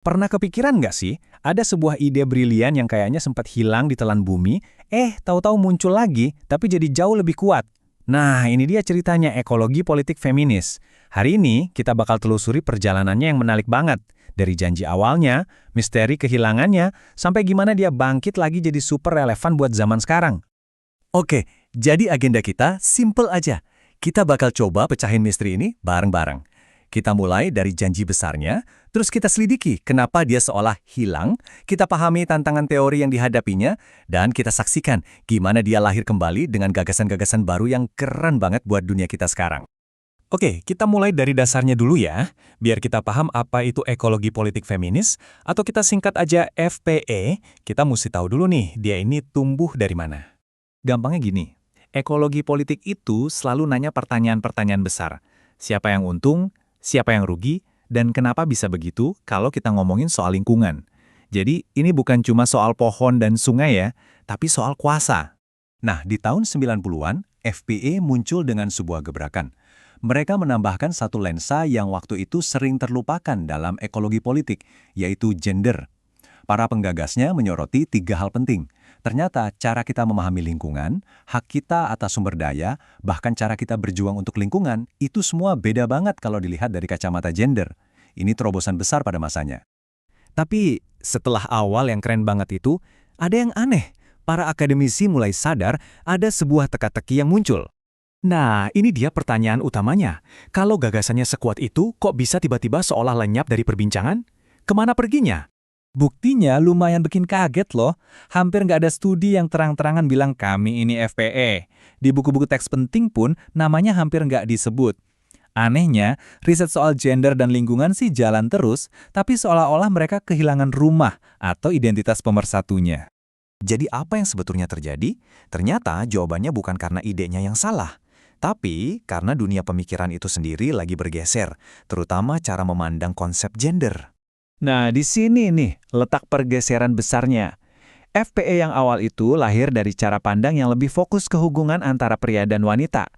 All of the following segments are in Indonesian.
Pernah kepikiran nggak sih, ada sebuah ide brilian yang kayaknya sempat hilang di telan bumi, tahu-tahu muncul lagi, tapi jadi jauh lebih kuat. Nah, ini dia ceritanya ekologi politik feminis. Hari ini, kita bakal telusuri perjalanannya yang menarik banget. Dari janji awalnya, misteri kehilangannya, sampai gimana dia bangkit lagi jadi super relevan buat zaman sekarang. Oke, jadi agenda kita simple aja. Kita bakal coba pecahin misteri ini bareng-bareng. Kita mulai dari janji besarnya, terus kita selidiki kenapa dia seolah hilang, kita pahami tantangan teori yang dihadapinya, dan kita saksikan gimana dia lahir kembali dengan gagasan-gagasan baru yang keren banget buat dunia kita sekarang. Oke, kita mulai dari dasarnya dulu ya, biar kita paham apa itu ekologi politik feminis, atau kita singkat aja FPE, kita mesti tahu dulu nih, dia ini tumbuh dari mana. Gampangnya gini, ekologi politik itu selalu nanya pertanyaan-pertanyaan besar. Siapa yang untung, siapa yang rugi, dan kenapa bisa begitu kalau kita ngomongin soal lingkungan. Jadi, ini bukan cuma soal pohon dan sungai ya, tapi soal kuasa. Nah, di tahun 90-an, FPE muncul dengan sebuah gebrakan. Mereka menambahkan satu lensa yang waktu itu sering terlupakan dalam ekologi politik, yaitu gender. Para penggagasnya menyoroti 3 hal penting. Ternyata cara kita memahami lingkungan, hak kita atas sumber daya, bahkan cara kita berjuang untuk lingkungan, itu semua beda banget kalau dilihat dari kacamata gender. Ini terobosan besar pada masanya. Tapi setelah awal yang keren banget itu, ada yang aneh. Para akademisi mulai sadar ada sebuah teka-teki yang muncul. Nah, ini dia pertanyaan utamanya. Kalau gagasannya sekuat itu, kok bisa tiba-tiba seolah lenyap dari perbincangan? Kemana perginya? Buktinya lumayan bikin kaget loh. Hampir nggak ada studi yang terang-terangan bilang kami ini FPE. Di buku-buku teks penting pun namanya hampir nggak disebut. Anehnya, riset soal gender dan lingkungan sih jalan terus, tapi seolah-olah mereka kehilangan rumah atau identitas pemersatunya. Jadi apa yang sebetulnya terjadi? Ternyata jawabannya bukan karena idenya yang salah. Tapi karena dunia pemikiran itu sendiri lagi bergeser, terutama cara memandang konsep gender. Nah, di sini nih letak pergeseran besarnya. FPE yang awal itu lahir dari cara pandang yang lebih fokus ke hubungan antara pria dan wanita.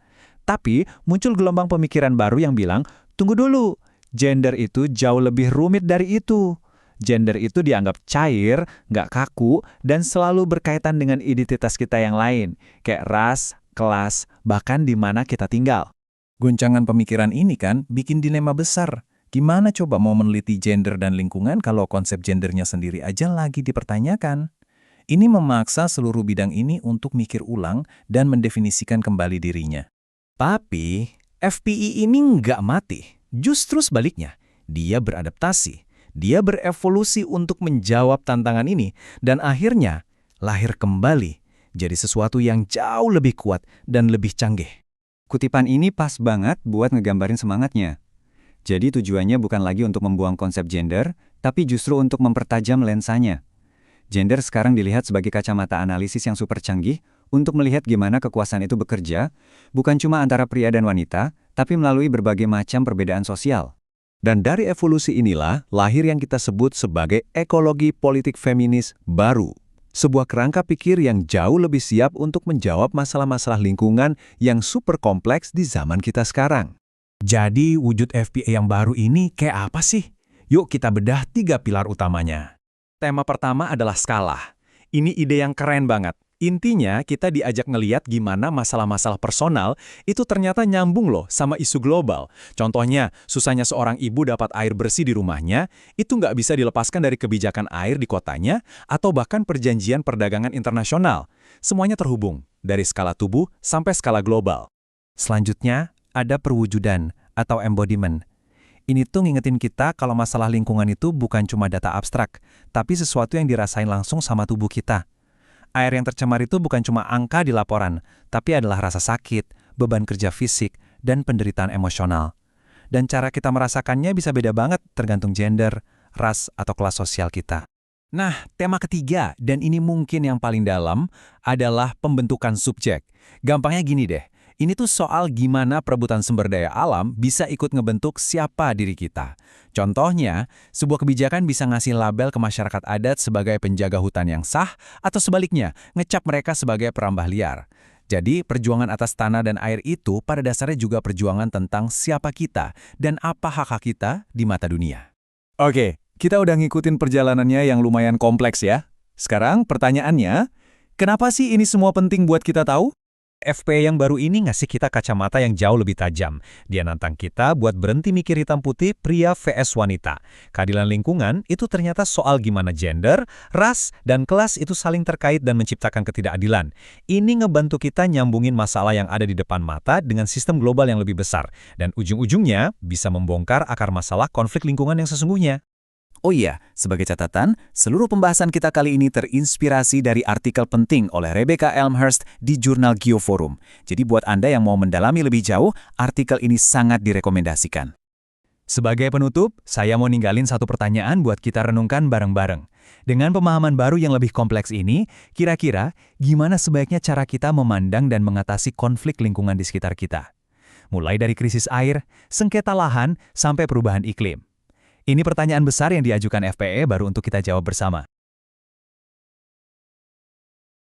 Tapi muncul gelombang pemikiran baru yang bilang, tunggu dulu, gender itu jauh lebih rumit dari itu. Gender itu dianggap cair, nggak kaku, dan selalu berkaitan dengan identitas kita yang lain, kayak ras, kelas, bahkan di mana kita tinggal. Goncangan pemikiran ini kan bikin dilema besar. Gimana coba mau meneliti gender dan lingkungan kalau konsep gendernya sendiri aja lagi dipertanyakan? Ini memaksa seluruh bidang ini untuk mikir ulang dan mendefinisikan kembali dirinya. Tapi, FPI ini nggak mati. Justru sebaliknya, dia beradaptasi. Dia berevolusi untuk menjawab tantangan ini, dan akhirnya lahir kembali jadi sesuatu yang jauh lebih kuat dan lebih canggih. Kutipan ini pas banget buat ngegambarin semangatnya. Jadi tujuannya bukan lagi untuk membuang konsep gender, tapi justru untuk mempertajam lensanya. Gender sekarang dilihat sebagai kacamata analisis yang super canggih untuk melihat gimana kekuasaan itu bekerja, bukan cuma antara pria dan wanita, tapi melalui berbagai macam perbedaan sosial. Dan dari evolusi inilah lahir yang kita sebut sebagai ekologi politik feminis baru. Sebuah kerangka pikir yang jauh lebih siap untuk menjawab masalah-masalah lingkungan yang super kompleks di zaman kita sekarang. Jadi wujud FPA yang baru ini kayak apa sih? Yuk kita bedah 3 pilar utamanya. Tema pertama adalah skala. Ini ide yang keren banget. Intinya kita diajak ngeliat gimana masalah-masalah personal itu ternyata nyambung loh sama isu global. Contohnya, susahnya seorang ibu dapat air bersih di rumahnya, itu nggak bisa dilepaskan dari kebijakan air di kotanya, atau bahkan perjanjian perdagangan internasional. Semuanya terhubung, dari skala tubuh sampai skala global. Selanjutnya, ada perwujudan atau embodiment. Ini tuh ngingetin kita kalau masalah lingkungan itu bukan cuma data abstrak, tapi sesuatu yang dirasain langsung sama tubuh kita. Air yang tercemar itu bukan cuma angka di laporan, tapi adalah rasa sakit, beban kerja fisik, dan penderitaan emosional. Dan cara kita merasakannya bisa beda banget tergantung gender, ras, atau kelas sosial kita. Nah, tema ketiga, dan ini mungkin yang paling dalam, adalah pembentukan subjek. Gampangnya gini deh, ini tuh soal gimana perebutan sumber daya alam bisa ikut ngebentuk siapa diri kita. Contohnya, sebuah kebijakan bisa ngasih label ke masyarakat adat sebagai penjaga hutan yang sah, atau sebaliknya, ngecap mereka sebagai perambah liar. Jadi, perjuangan atas tanah dan air itu pada dasarnya juga perjuangan tentang siapa kita dan apa hak-hak kita di mata dunia. Oke, kita udah ngikutin perjalanannya yang lumayan kompleks ya. Sekarang pertanyaannya, kenapa sih ini semua penting buat kita tahu? FPE yang baru ini ngasih kita kacamata yang jauh lebih tajam. Dia nantang kita buat berhenti mikir hitam putih pria vs wanita. Keadilan lingkungan itu ternyata soal gimana gender, ras, dan kelas itu saling terkait dan menciptakan ketidakadilan. Ini ngebantu kita nyambungin masalah yang ada di depan mata dengan sistem global yang lebih besar. Dan ujung-ujungnya bisa membongkar akar masalah konflik lingkungan yang sesungguhnya. Oh iya, sebagai catatan, seluruh pembahasan kita kali ini terinspirasi dari artikel penting oleh Rebecca Elmhurst di jurnal Geoforum. Jadi buat Anda yang mau mendalami lebih jauh, artikel ini sangat direkomendasikan. Sebagai penutup, saya mau ninggalin satu pertanyaan buat kita renungkan bareng-bareng. Dengan pemahaman baru yang lebih kompleks ini, kira-kira gimana sebaiknya cara kita memandang dan mengatasi konflik lingkungan di sekitar kita? Mulai dari krisis air, sengketa lahan, sampai perubahan iklim. Ini pertanyaan besar yang diajukan FPE baru untuk kita jawab bersama.